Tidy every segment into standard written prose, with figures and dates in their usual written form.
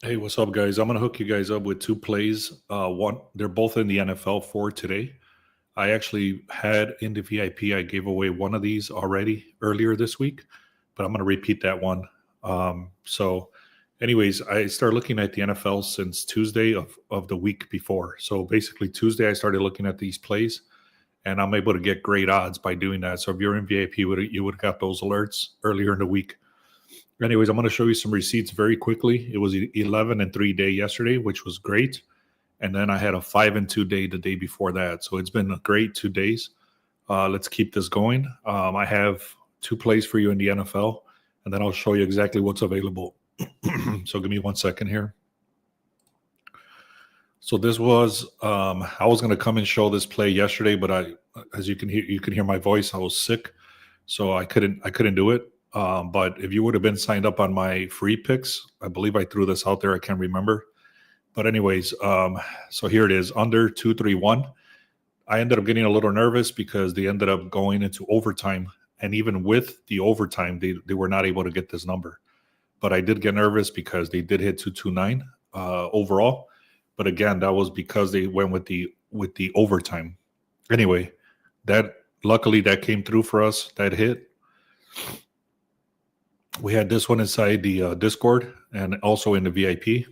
Hey, what's up, guys? I'm gonna hook you guys up with two plays. They're both in the NFL for today. I actually had in the VIP. I gave away one of these already earlier this week, but I'm gonna repeat that one. Anyways, I started looking at the NFL since Tuesday of the week before. So basically, Tuesday I started looking at these plays, and I'm able to get great odds by doing that. So if you're in VIP, you would have got those alerts earlier in the week. Anyways, I'm going to show you some receipts very quickly. It was 11 and 3 day yesterday, which was great. And then I had a 5 and 2 day the day before that. So it's been a great 2 days. Let's keep this going. I have two plays for you in the NFL, and then I'll show you exactly what's available. So give me 1 second here. So this was I was going to come and show this play yesterday, but as you can hear my voice. I was sick, so I couldn't do it. But if you would have been signed up on my free picks, I believe I threw this out there. I can't remember. But anyways, so here it is, under 231. I ended up getting a little nervous because they ended up going into overtime. And even with the overtime, they were not able to get this number. But I did get nervous because they did hit 229 overall. But again, that was because they went with the overtime. Anyway, luckily that came through for us, that hit. We had this one inside the Discord and also in the VIP.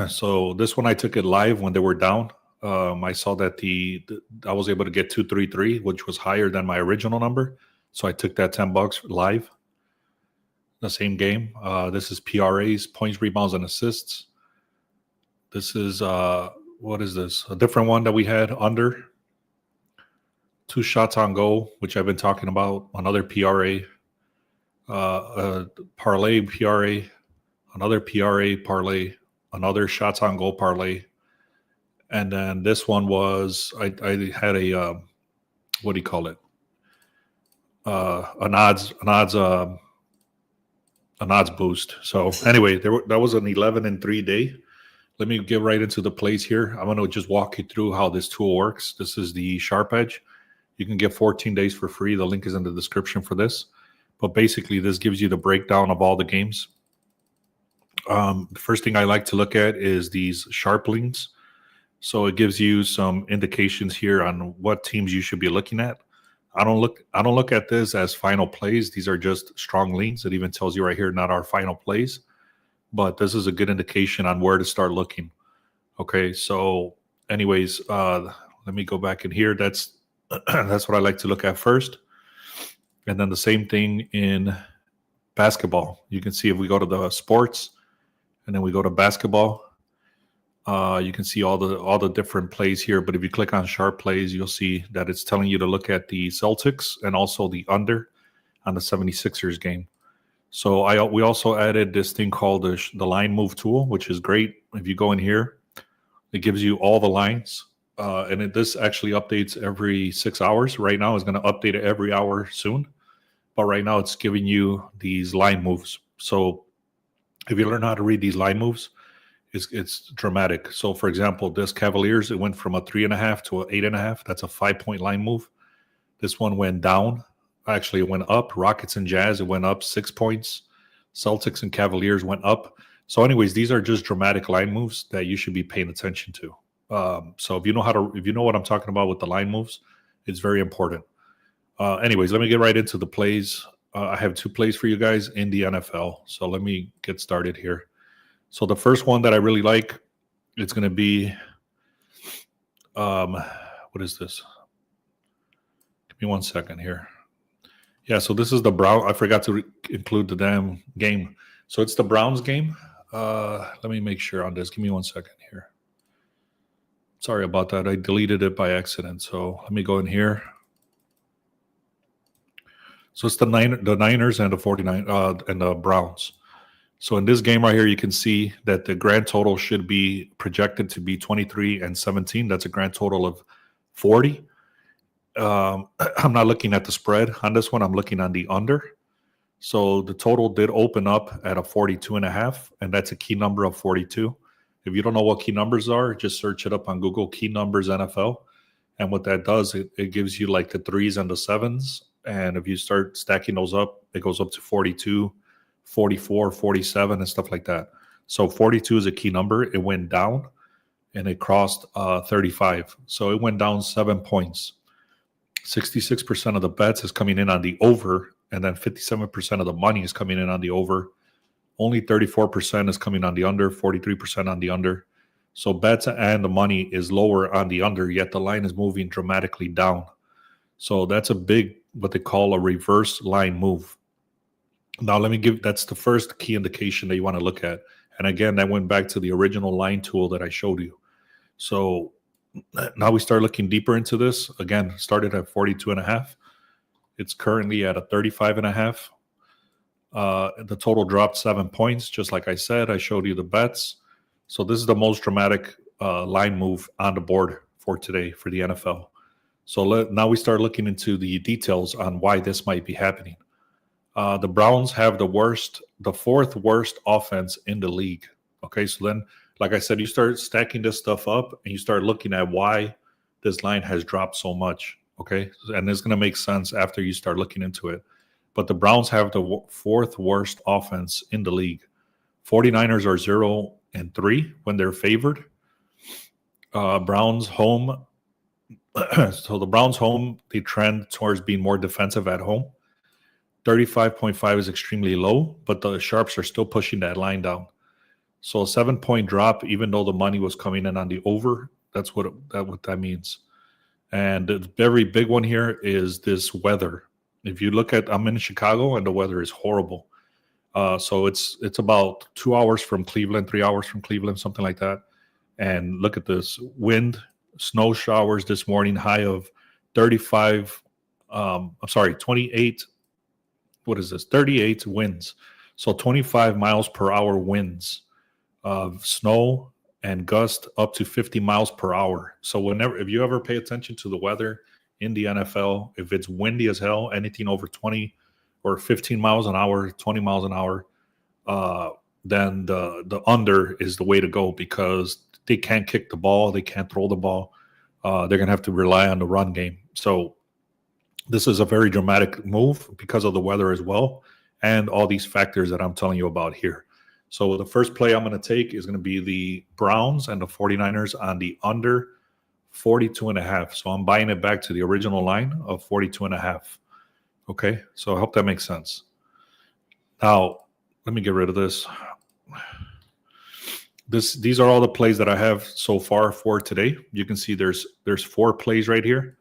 So this one I took it live when they were down. I saw that I was able to get 233, which was higher than my original number. So I took that $10 live. The same game. This is PRAs, points, rebounds, and assists. This is what is this? A different one that we had under. 2 shots on goal, which I've been talking about. Another PRA. Parlay PRA, another PRA parlay, another shots on goal parlay, and then this one was I had a what do you call it? An odds boost. So anyway, that was an 11 and 3 day. Let me get right into the plays here. I'm going to just walk you through how this tool works. This is the Sharp Edge. You can get 14 days for free. The link is in the description for this. But basically, this gives you the breakdown of all the games. The first thing I like to look at is these sharp links. So it gives you some indications here on what teams you should be looking at. I don't look at this as final plays. These are just strong leans. It even tells you right here, not our final plays. But this is a good indication on where to start looking. Okay, so anyways, let me go back in here. That's what I like to look at first. And then the same thing in basketball. You can see if we go to the sports and then we go to basketball, you can see all the different plays here. But if you click on sharp plays, you'll see that it's telling you to look at the Celtics and also the under on the 76ers game. So we also added this thing called the line move tool, which is great. If you go in here, it gives you all the lines. And this actually updates every 6 hours. Right now, it's going to update it every hour soon. But right now, it's giving you these line moves. So if you learn how to read these line moves, it's dramatic. So, for example, this Cavaliers, it went from a 3.5 to an 8.5. That's a 5-point line move. This one went down. Actually, it went up. Rockets and Jazz, it went up 6 points. Celtics and Cavaliers went up. So, anyways, these are just dramatic line moves that you should be paying attention to. So, if you know what I'm talking about with the line moves, it's very important. Anyways, let me get right into the plays. I have two plays for you guys in the NFL. So let me get started here. So the first one that I really like, it's going to be, what is this? Give me 1 second here. Yeah, so this is the Brown. I forgot to include the damn game. So it's the Browns game. Let me make sure on this. Give me 1 second here. Sorry about that. I deleted it by accident. So let me go in here. So it's the Niners and the 49 and the Browns. So in this game right here, you can see that the grand total should be projected to be 23 and 17. That's a grand total of 40. I'm not looking at the spread on this one. I'm looking on the under. So the total did open up at a 42.5, and that's a key number of 42. If you don't know what key numbers are, just search it up on Google, key numbers NFL. And what that does, it gives you like the 3s and the 7s. And if you start stacking those up, it goes up to 42, 44, 47, and stuff like that. So 42 is a key number. It went down and it crossed 35. So it went down 7 points. 66% of the bets is coming in on the over, and then 57% of the money is coming in on the over. Only 34% is coming on the under, 43% on the under. So bets and the money is lower on the under, yet the line is moving dramatically down. So that's a big, what they call a reverse line move. Now, that's the first key indication that you want to look at. And again, that went back to the original line tool that I showed you. So now we start looking deeper into this. Again, started at 42.5. It's currently at a 35.5. The total dropped 7 points. Just like I said, I showed you the bets. So this is the most dramatic line move on the board for today for the NFL. So now we start looking into the details on why this might be happening. The Browns have the fourth worst offense in the league. Okay, so then, like I said, you start stacking this stuff up and you start looking at why this line has dropped so much. Okay, and it's going to make sense after you start looking into it. But the Browns have the fourth worst offense in the league. 49ers are 0-3 when they're favored. Browns home. So the Browns home, they trend towards being more defensive at home. 35.5 is extremely low, but the sharps are still pushing that line down. So a 7-point drop, even though the money was coming in on the over, that's what that means. And the very big one here is this weather. If you look at, I'm in Chicago and the weather is horrible. So it's about 2 hours from Cleveland, 3 hours from Cleveland, something like that. And look at this wind, snow showers this morning, high of 28. What is this? 38 winds. So 25 miles per hour winds of snow and gust up to 50 miles per hour. So if you ever pay attention to the weather in the NFL, if it's windy as hell, anything over 20 or 15 miles an hour, 20 miles an hour, then the under is the way to go because they can't kick the ball. They can't throw the ball. They're going to have to rely on the run game. So this is a very dramatic move because of the weather as well and all these factors that I'm telling you about here. So the first play I'm going to take is going to be the Browns and the 49ers on the under 42.5. So I'm buying it back to the original line of 42.5. Okay, so I hope that makes sense. Now, let me get rid of this. These are all the plays that I have so far for today. You can see there's 4 plays right here,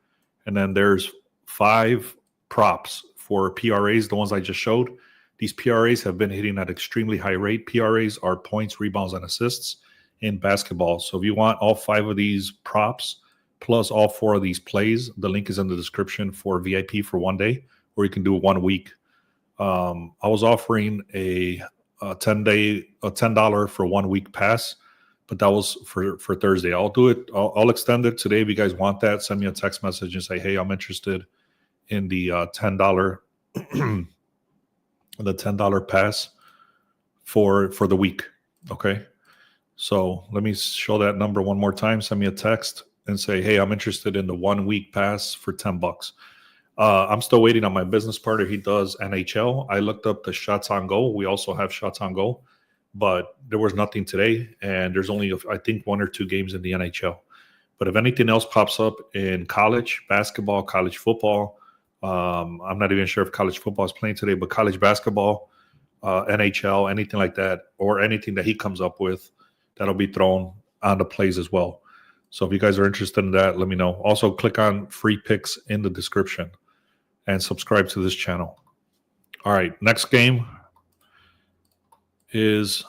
and then there's 5 props for PRAs, the ones I just showed. These PRAs have been hitting at extremely high rate. PRAs are points, rebounds, and assists in basketball. So if you want all 5 of these props plus all 4 of these plays, the link is in the description for VIP for 1 day, or you can do 1 week. I was offering a $10 for 1 week pass, but that was for Thursday. I'll do it. I'll extend it today. If you guys want that, send me a text message and say, hey, I'm interested in the $10 the $10 pass for the week. Okay. So let me show that number one more time. Send me a text and say, hey, I'm interested in the 1 week pass for $10. I'm still waiting on my business partner. He does NHL. I looked up the shots on goal. We also have shots on goal, but there was nothing today. And there's only, I think, 1 or 2 games in the NHL. But if anything else pops up in college basketball, college football, I'm not even sure if college football is playing today, but college basketball, NHL, anything like that, or anything that he comes up with, that'll be thrown on the plays as well. So if you guys are interested in that, let me know. Also, click on free picks in the description and subscribe to this channel. All right, next game is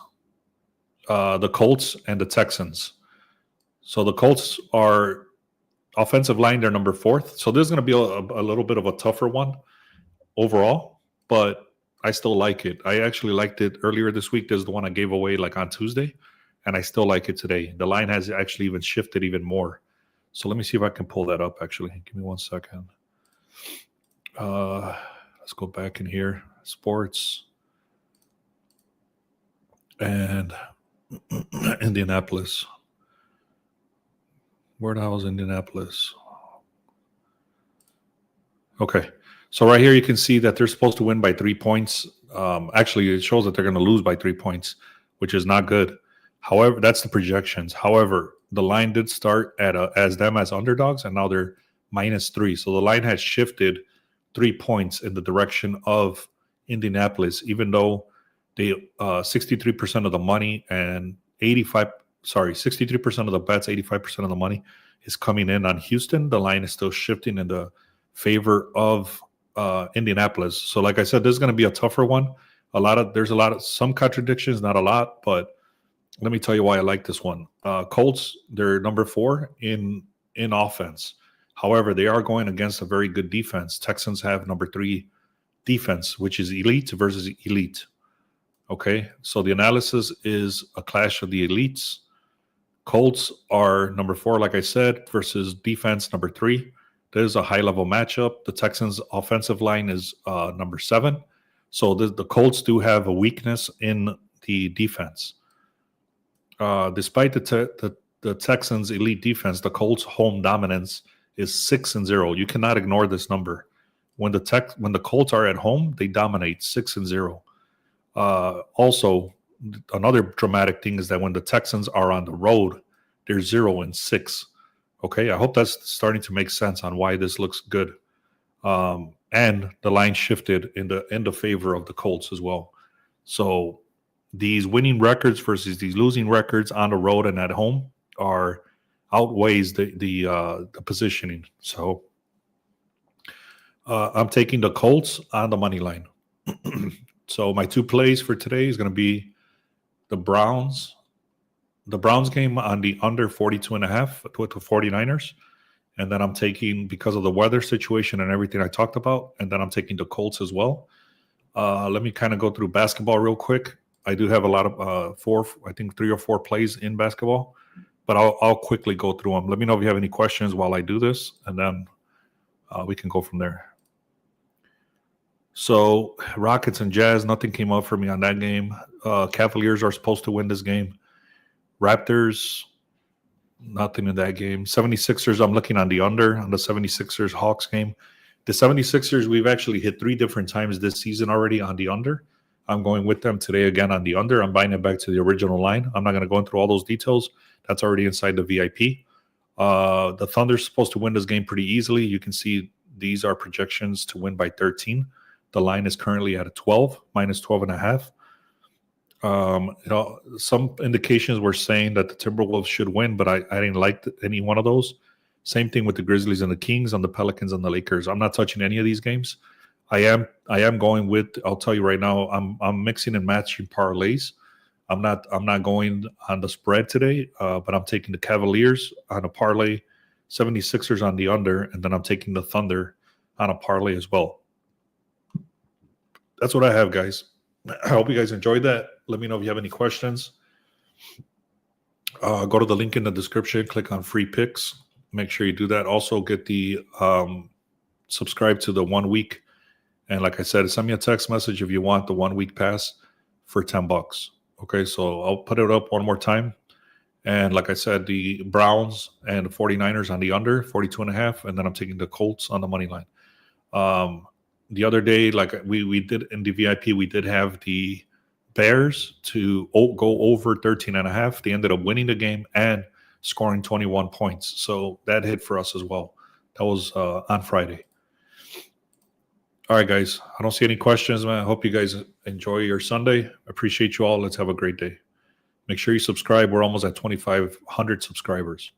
the Colts and the Texans. So the Colts are offensive line, they're number 4th. So this is going to be a little bit of a tougher one overall, but I still like it. I actually liked it earlier this week. This is the one I gave away like on Tuesday, and I still like it today. The line has actually even shifted even more. So let me see if I can pull that up actually. Give me 1 second. Let's go back in here. Sports and Indianapolis. Where the hell is Indianapolis? Okay. So right here, you can see that they're supposed to win by 3 points. Actually, it shows that they're going to lose by 3 points. which is not good. However, that's the projections. However, the line did start at as them as underdogs, and now they're -3. So the line has shifted 3 points in the direction of Indianapolis, even though they 63% of the money and 63% of the bets, 85% of the money is coming in on Houston. The line is still shifting in the favor of Indianapolis. So like I said, this is going to be a tougher one. There's some contradictions, not a lot, but let me tell you why I like this one. Colts, they're number 4 in offense. However, they are going against a very good defense. Texans have number 3 defense, which is elite versus elite. Okay, so the analysis is a clash of the elites. Colts are number 4, like I said, versus defense number 3. There's a high-level matchup. The Texans' offensive line is number 7. So the Colts do have a weakness in the defense. Despite the Texans' elite defense, the Colts' home dominance is 6-0. You cannot ignore this number. When the Colts are at home, they dominate 6-0. Also, another dramatic thing is that when the Texans are on the road, they're 0-6. Okay, I hope that's starting to make sense on why this looks good. And the line shifted in the favor of the Colts as well. So these winning records versus these losing records on the road and at home outweighs the positioning. So I'm taking the Colts on the money line. So my 2 plays for today is going to be the Browns game on the under 42.5 with the 49ers. And then I'm taking, because of the weather situation and everything I talked about, and then I'm taking the Colts as well. Let me kind of go through basketball real quick. I do have a lot of 3 or 4 plays in basketball, but I'll quickly go through them. Let me know if you have any questions while I do this, and then we can go from there. So Rockets and Jazz, nothing came up for me on that game. Cavaliers are supposed to win this game. Raptors, nothing in that game. 76ers, I'm looking on the under on the 76ers Hawks game. The 76ers, we've actually hit 3 different times this season already on the under. I'm going with them today again on the under. I'm buying it back to the original line. I'm not going to go into all those details. That's already inside the VIP. The Thunder's supposed to win this game pretty easily. You can see these are projections to win by 13. The line is currently at a 12, -12.5. Some indications were saying that the Timberwolves should win, but I didn't like any one of those. Same thing with the Grizzlies and the Kings, on the Pelicans and the Lakers. I'm not touching any of these games. I am going with, I'll tell you right now, I'm mixing and matching parlays. I'm not going on the spread today, but I'm taking the Cavaliers on a parlay, 76ers on the under, and then I'm taking the Thunder on a parlay as well. That's what I have, guys. I hope you guys enjoyed that. Let me know if you have any questions. Go to the link in the description, click on free picks. Make sure you do that. Also get the subscribe to the 1 week. And like I said, send me a text message if you want the 1 week pass for $10. Okay, so I'll put it up one more time. And like I said, the Browns and the 49ers on the under, 42.5. And then I'm taking the Colts on the money line. The other day, like we did in the VIP, we did have the Bears to go over 13.5. They ended up winning the game and scoring 21 points. So that hit for us as well. That was on Friday. All right, guys. I don't see any questions, man. I hope you guys enjoy your Sunday. Appreciate you all. Let's have a great day. Make sure you subscribe. We're almost at 2,500 subscribers.